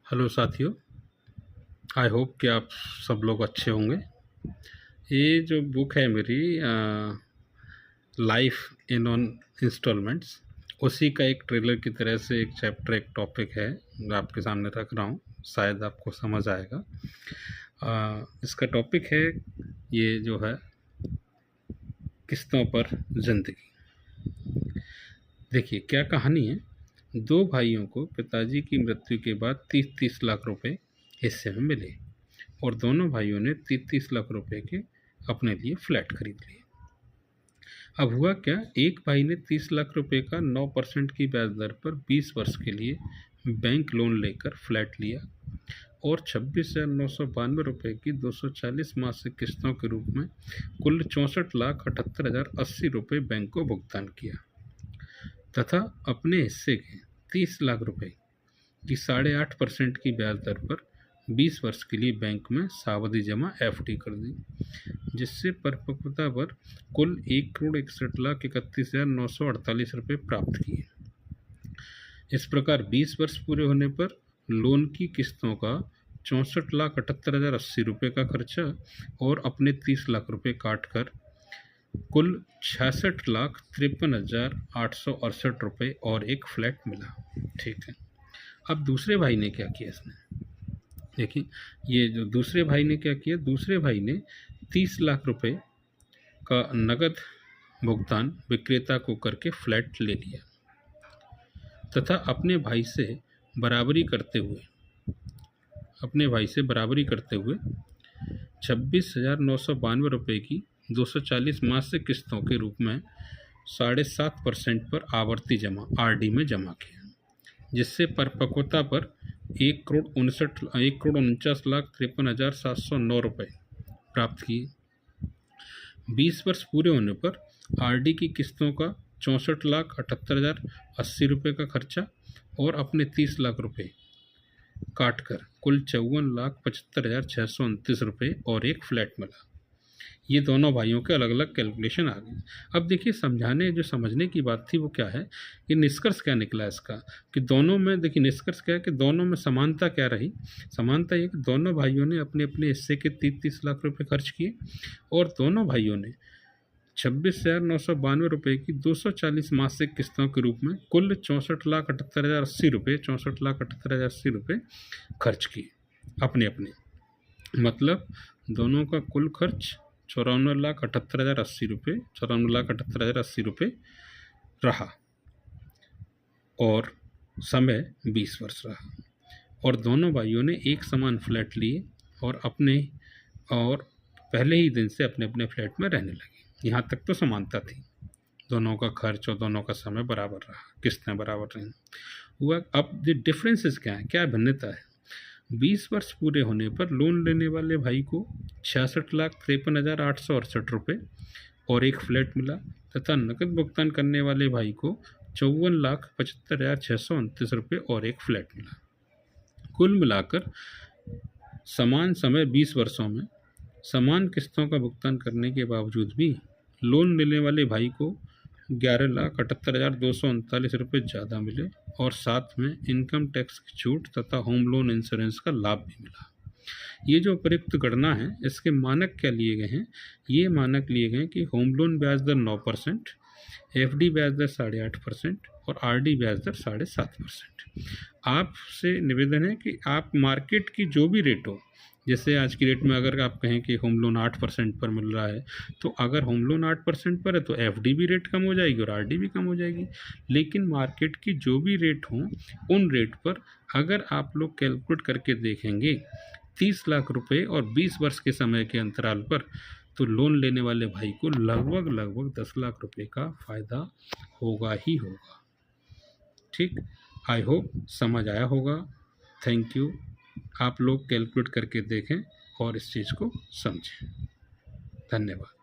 Hello साथियों, I hope कि आप सब लोग अच्छे होंगे। ये जो बुक है मेरी लाइफ इन ऑन इंस्टॉलमेंट्स, उसी का एक ट्रेलर की तरह से एक चैप्टर, एक टॉपिक है जो आपके सामने रख रहा हूँ, शायद आपको समझ आएगा। इसका टॉपिक है, ये जो है, किस्तों पर जिंदगी। देखिए क्या कहानी है। दो भाइयों को पिताजी की मृत्यु के बाद 30-30 लाख रुपए हिस्से में मिले और दोनों भाइयों ने 30-30 लाख रुपए के अपने लिए फ्लैट खरीद लिए। अब हुआ क्या, एक भाई ने 30 लाख रुपए का 9% की ब्याज दर पर 20 वर्ष के लिए बैंक लोन लेकर फ्लैट लिया और 26,992 रुपये की 240 मासिक किस्तों के रूप में कुल 64,78,080 रुपये बैंक को भुगतान किया तथा अपने हिस्से के 30 लाख रुपए की 8.5% की ब्याज दर पर 20 वर्ष के लिए बैंक में सावधि जमा FD कर दी, जिससे परिपक्वता पर कुल 1,61,31,948 रुपये प्राप्त किए। इस प्रकार 20 वर्ष पूरे होने पर लोन की किस्तों का 64,78,080 रुपये का खर्चा और अपने 30 लाख रुपये काट कर कुल 66,53,868 रुपये और एक फ्लैट मिला। ठीक है, अब दूसरे भाई ने क्या किया इसने, देखिए ये जो दूसरे भाई ने क्या किया, दूसरे भाई ने 30 लाख रुपए का नगद भुगतान विक्रेता को करके फ्लैट ले लिया तथा अपने भाई से बराबरी करते हुए 26,992 रुपये की 240 मासिक किस्तों के रूप में 7.5% पर आवर्ती जमा RD में जमा किया, जिससे परिपक्वता पर 1,49,53,709 रुपये प्राप्त किए। 20 वर्ष पूरे होने पर RD की किस्तों का 64,78,080 रुपये का खर्चा और अपने 30 लाख रुपये काटकर कुल 54,75,629 रुपये और एक फ्लैट मिला। ये दोनों भाइयों के अलग अलग कैलकुलेशन आ गए। अब देखिए, समझने की बात थी वो क्या है, कि निष्कर्ष क्या निकला इसका, कि दोनों में, देखिए निष्कर्ष क्या है कि दोनों में समानता क्या रही। समानता ये कि दोनों भाइयों ने अपने अपने हिस्से के 30-30 लाख रुपए खर्च किए और दोनों भाइयों ने 26,992 रुपये की 240 मासिक किस्तों के रूप में कुल 64,78,080 रुपये खर्च किए अपने अपने। मतलब दोनों का कुल खर्च 54,78,080 रुपये रहा और समय 20 वर्ष रहा और दोनों भाइयों ने एक समान फ्लैट लिए और पहले ही दिन से अपने अपने फ्लैट में रहने लगे। यहाँ तक तो समानता थी, दोनों का खर्च और दोनों का समय बराबर रहा, किस्तें बराबर रहीं। हुआ अब डिफरेंसेस क्या है, क्या भिन्नता है। 20 वर्ष पूरे होने पर लोन लेने वाले भाई को 66,53,868 रुपये और एक फ्लैट मिला तथा नकद भुगतान करने वाले भाई को 54,75,629 रुपये और एक फ्लैट मिला। कुल मिलाकर समान समय 20 वर्षों में समान किस्तों का भुगतान करने के बावजूद भी लोन लेने वाले भाई को 11,78,239 रुपये ज़्यादा मिले और साथ में इनकम टैक्स की छूट तथा होम लोन इंश्योरेंस का लाभ भी मिला। ये जो उपयुक्त गणना है, इसके मानक क्या लिए गए हैं, ये मानक लिए गए कि होम लोन ब्याज दर 9%, FD ब्याज दर 8.5% और RD ब्याज दर 7.5%। आपसे निवेदन है कि आप मार्केट की जो भी रेट हो, जैसे आज की रेट में अगर आप कहें कि होम लोन 8% पर मिल रहा है, तो अगर होम लोन 8% पर है तो FD भी रेट कम हो जाएगी और RD भी कम हो जाएगी। लेकिन मार्केट की जो भी रेट हो, उन रेट पर अगर आप लोग कैलकुलेट करके देखेंगे 30 लाख रुपए और 20 वर्ष के समय के अंतराल पर, तो लोन लेने वाले भाई को लगभग 10 लाख रुपए का फ़ायदा होगा ही होगा। ठीक, आई होप समझ आया होगा। Thank you. आप लोग कैलकुलेट करके देखें और इस चीज़ को समझें। धन्यवाद।